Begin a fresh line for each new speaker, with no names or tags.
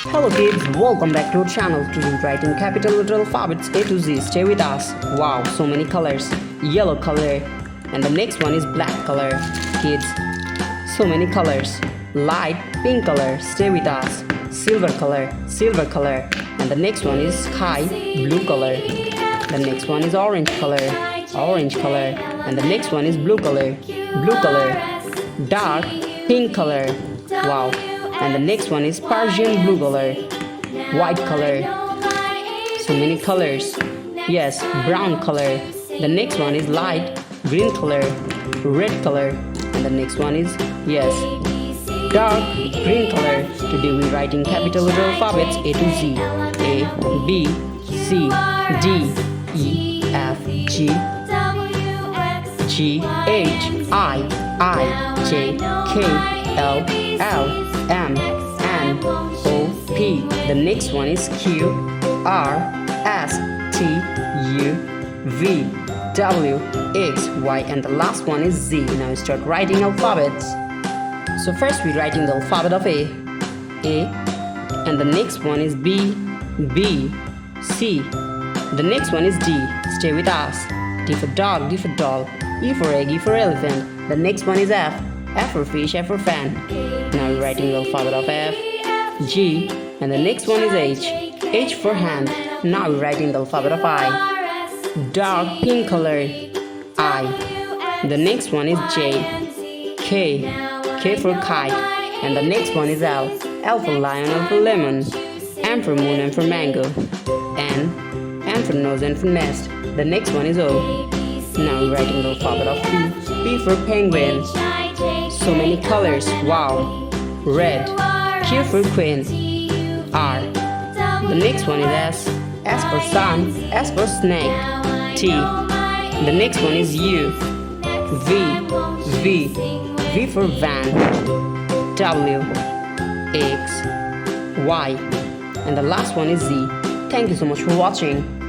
Hello kids, welcome back to our channel. Today writing capital letter alphabets A to Z. Stay with us. Wow, so many colors. Yellow color, and the next one is black color. Kids, so many colors. Light pink color. Stay with us. Silver color, and the next one is sky blue color. The next one is orange color, and the next one is blue color, dark pink color. Wow. And the next one is Persian blue color, white color, so many colors. Yes, brown color. The next one is light green color, red color, and the next one is, yes, dark green color. Today we write in capital letter alphabets A to Z. A, B, C, D, E, F, G, H, I, J, K, L, M, N, O, P. The next one is Q, R, S, T, U, V, W, X, Y, and the last one is Z. Now start writing alphabets. So first we writing the alphabet of A, and the next one is B, C. The next one is D. Stay with us. D for dog, D for doll, E for egg, E for elephant. The next one is F for fish, F for fan. Now we're writing the alphabet of F, G, and the next one is H for hand. Now we're writing the alphabet of I, dark pink color, I. The next one is J, K for kite, and the next one is L for lion, L for lemon, M for moon, M for mango, N for nose, N for nest. The next one is O. Now we're writing the alphabet of P for penguin. So many colors, wow. Red, Q for queen, R. The next one is S for sun, S for snake, T. The next one is U, V for van, W, X, Y. And the last one is Z. Thank you so much for watching.